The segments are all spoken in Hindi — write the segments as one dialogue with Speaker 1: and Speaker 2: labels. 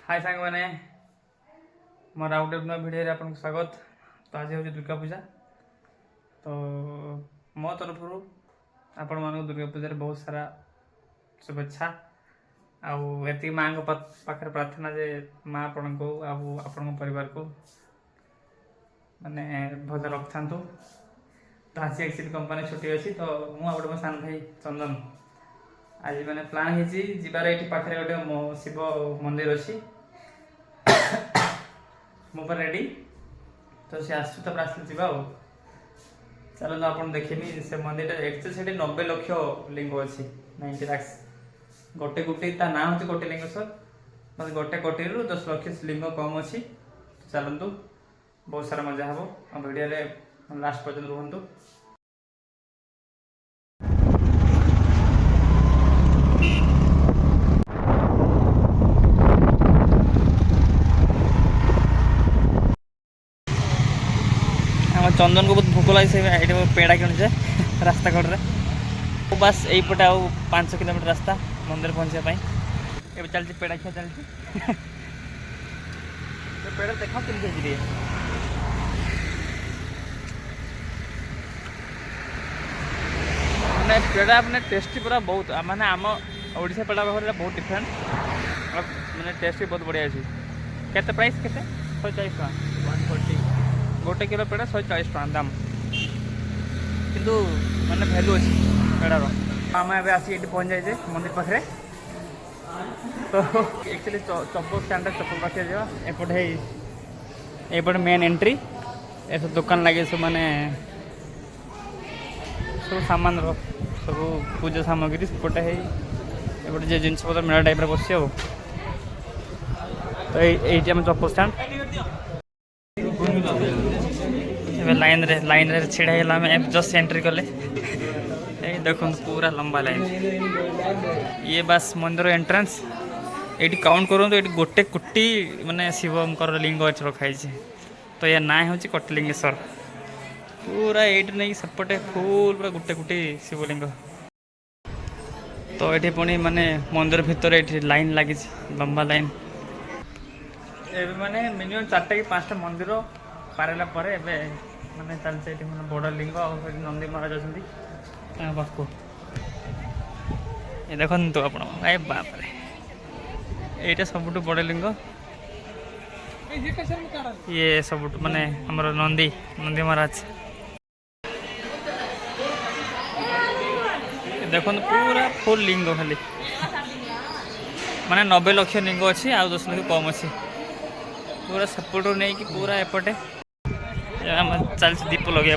Speaker 1: हाय सांग मैंने मोर आउट नुआ भिडियो आपको स्वागत। तो आज हूँ दुर्गा पूजा। तो मो तरफ आपण मान दुर्गा पूजा बहुत सारा शुभेच्छा। आती माँ पाखे प्रार्थना जे माँ आपण को आपण परिवार को माने भल रखता। तो आज एक्चुअली कंपनी छुट्टी अच्छी तो मुझे मो सान भाई चंदन आज मैंने प्लान होबार ये पाखे गोटे शिव मंदिर अच्छी मो पर रेडी। तो सी आस आसले जा चलो आप देखी से मंदिर एक्चुअली से 90 लाख लिंग अच्छी 90 लाख गोटे गोटे ना हूँ गोटे लिंगेश्वर बस गोटे कोटी 10 लाख लिंग कम अच्छी। चलतु बहुत सारा मजा हे भिडियो लास्ट पर्यटन रुहतु। चंदन को बहुत भोक लगे से पेड़ा किणुचे रास्ता कड़े बस यहीपटे 5 किलोमीटर रास्ता मंदिर पहुँचापी ये चलती पेड़ा खिया चलती पेड़ा देख के मैंने पेड़ा मैंने टेस्टी पूरा बहुत माने आम ओडिशा पेड़ा भाव बहुत डिफरेंट मैंने टेस्ट भी बहुत बढ़िया अच्छी। केते प्राइस केते 140 टका 140 गोटे किलो पेड़ा 140 टका दाम किंतु माने भैल्यू अच्छी पेड़ार। आम ए आसी पहुँच जाए मंदिर पाखे तो एक्चुअली चप्पल स्टैंड चप्पल रखा जा एपटे एपटे मेन एंट्री ए सब दुकान लगे सब माने सब सामान सब पूजा सामग्री सेपटे एपटे जो जिन मेला टाइप बस तो ये चप्पल स्टैंड लाइन रे छिड़ा है जस्ट एंट्री कले देखो पूरा लंबा लाइन ये बस मंदिर एंट्रेंस ये काउंट करूँ तो ये गोटे कोटी माने शिवंकर लिंग रखाई। तो ये ना हूँ कोटिलिंगेश्वर पूरा ये नहीं सेपटे फुल पूरा गोटे कोटी शिवलिंग। तो ये पुणी माने मंदिर भितर ये लाइन लगी लंबा लाइन ए माने मिनिमम 4टा कि 5टा मंदिर पारेला परे एबे माने चलते माने बड़ लिंग और नंदी महाराज अच्छा पाखक ये देखो तो आप बाप ये सब बड़ लिंग ये सब माने हमर नंदी महाराज देखो पूरा फुल लिंग खाली माने 90 लाख लिंग अच्छी आ 10 लाख कम अच्छी पूरा सेपट नहीं कि पूरा एपटे चल दीप लगे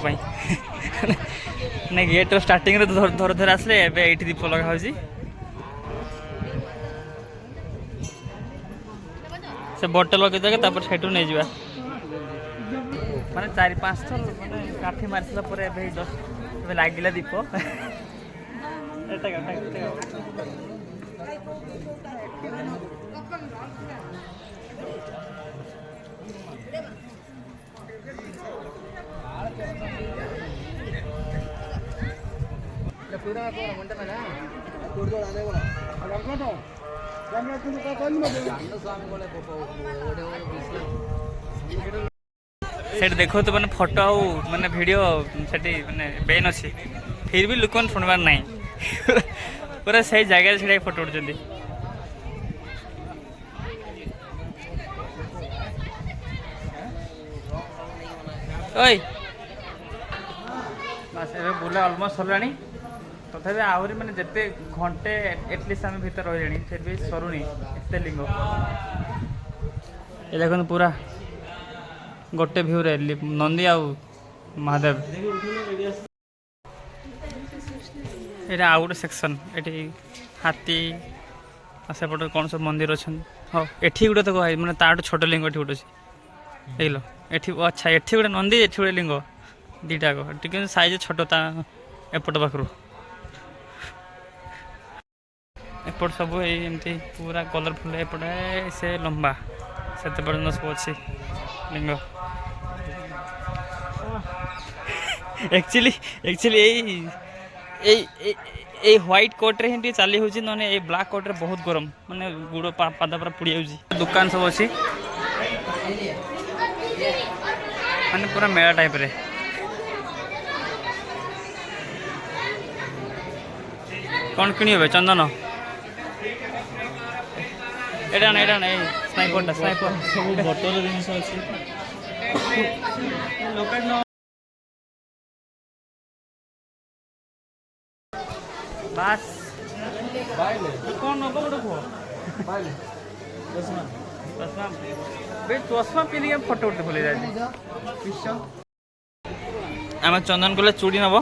Speaker 1: नहीं गेट स्टार्टिंग धर धर आसले ये दीप लगा से बटे लगे तापर सेठू नहीं जा माने 4-5 थर माने काठी मार सारा जस्ट लगिला दीप सेठ देखो तो मैंने फोटो माने वीडियो सेठी माने बैन अच्छी फिर भी लोक शुणवार ना पूरा सही जगह छड़ा फोटो उठुंट। ओए बस ए बुला अलमोस्ट सरलानी तथापि आहरी मैंने जिते घंटे एटलिस्ट आम भर रही फिर भी सरुनी एत लिंग ये देखो पूरा गोटे भ्यू रे नंदी आ महादेव ये आउ गोटे सेक्शन ये हाथी सेपटे कौन सब मंदिर अच्छा हाँ एठी गोटे तो मैंने ताठ छोट लिंग ये गोटे अच्छे देख लो ये अच्छा ये गोटे नंदी ये गोटे लिंग दीटा साइज छोट एपट पाखु एपट सब एमती पूरा कलरफुल एपटे से लंबा से पर्यटन सब अच्छी लिंग एक्चुअली ये व्हाइट कोट रे हिंदी चली होची नने ए ब्लैक कोट रे बहुत गरम माने गुड़ पादा पर पुड़ी जाउची दुकान सब अछि माने पूरा मेला टाइप रे कौन किणी होबे चंदन एडा नै स्नाइपर सब बटर जिनिस अछि लोकल न बस बाइले कौन नो बड़ को बाइले चश्मा बे चश्मा पिनी के फोटो उठे बोले जाय पिसो हम चंदन कोले चूड़ी नबो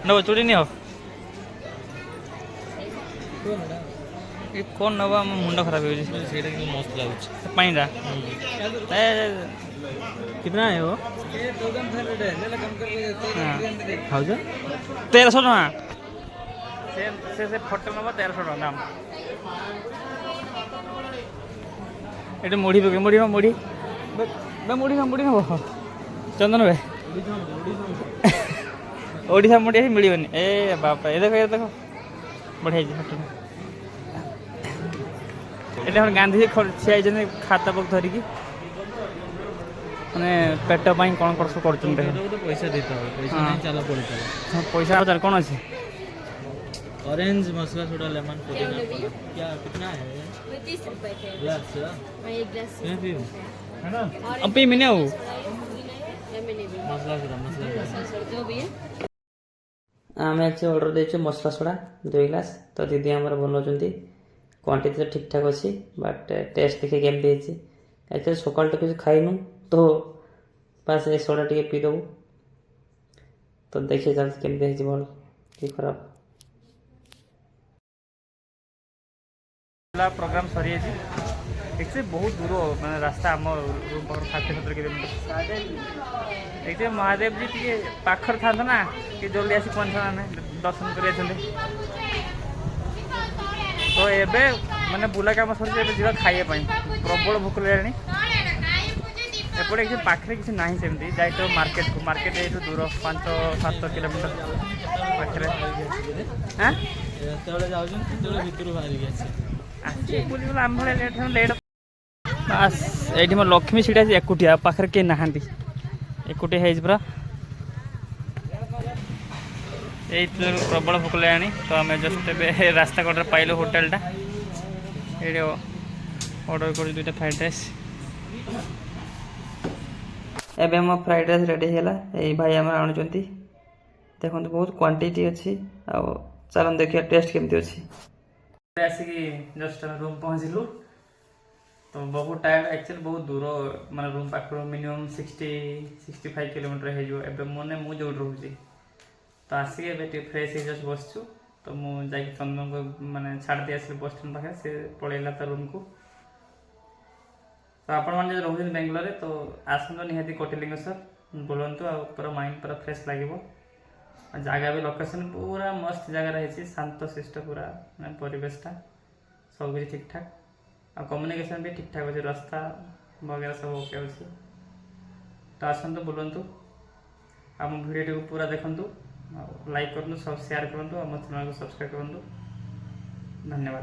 Speaker 1: नबो चूड़ी नि हो ये कौन नबा मुंडा खराब हो जी सेटा कि मस्त लागछ पानीटा ए कितना है वो ये 2500 है ले कम करके खाऊ जा 1300 टका से फोटो नबा 1300 टका दाम एटे मुड़ी बे मुड़ी मुड़ी बे मुड़ी नबो चंदन बे ओडिसा मुड़ी मिलिबनी ए बाप ए देखो बढ़िया जी फोटो एटे हम गांधी छिया जने खाता पक धरी की माने पेट पाई कोन करसो करचुन दे पैसा देता हो पैसा नहीं चला पड़ता है पैसा हजार कोन अछि ऑरेंज मसाला सोडा लेमन पुदीना क्या कितना है 30 रुपए के ग्लास मैं एक ग्लास है ना अब भी मैंने वो मसाला सोडा जो भी है आमे अच्छे ऑर्डर देछु मसाला सोडा 2 ग्लास तो दीदी हमर बनौचंती क्वांटिटी तो ठीक ठाक अच्छी बट टेस्ट देखे केमती है एक्चुअली सकाल तो किसी खाइनु तो बस ये सोडा टी पी दबू तो देखिए चलते केमती है भल कि खराब प्रोग्राम सरी है एक्चुअली बहुत दूर माने रास्ता आम रूम पाखर 60-70 किलोमीटर एक्चुअली महादेव जी टी पाखर था ना कि जल्दी आसी पहुँचा दर्शन कर तो एबे माने बुला काम सर जीवा खाइए प्रबल भोक लगे एपटे किसी पाखे किसी ना सेमती जाए तो मार्केट को मार्केट ये दूर 5-7 किलोमीटर पाखे बस ये मोर लक्ष्मी सीटा एकुटिया पाखे के नहांती एकुटिया है पूरा ये प्रबल भोक लगे तो आम जस्ट रास्ता कड़े पाइल होटेलटा ये ऑर्डर कर 2टा फ्राइड राइस एबे हम फ्राइड राइस रेडी है यही भाई आम आणुंट देखो बहुत क्वांटिटी अच्छी आ चलन देखिए टेस्ट केमती अच्छी आसिक जस्ट रूम पहुँचलु तो बहुत टाइम एक्चुअली बहुत दूर माने रूम पाखर मिनिमम 60-65 किलोमीटर हो मैंने मुझे रोचे तो आसिक फ्रेश हो जस्ट बसचु तो मुझे चंदन को माने छाड़ दी आसली बस स्टैंड पाखे से पलैला तो रूम को तो आपण मैंने जो रोज बेंगलोर तो आसतु निहाती कोटिलिंगेश्वर बुलंतु आ पूरा माइंड पूरा फ्रेश लगे जगह भी लोकेशन पूरा मस्त जगह रही शांत शिष्ट पूरा परिवेशटा सब कुछ ठीक ठाक आ कम्युनिकेशन भी ठीक ठाक अच्छे रास्ता वगैरह सब ओके अच्छे तो आसतु बुलंतु आम भिडियो को पूरा देखु लाइक करूँ सब शेयर करूँ आम चैनल को सब्सक्राइब करूँ धन्यवाद।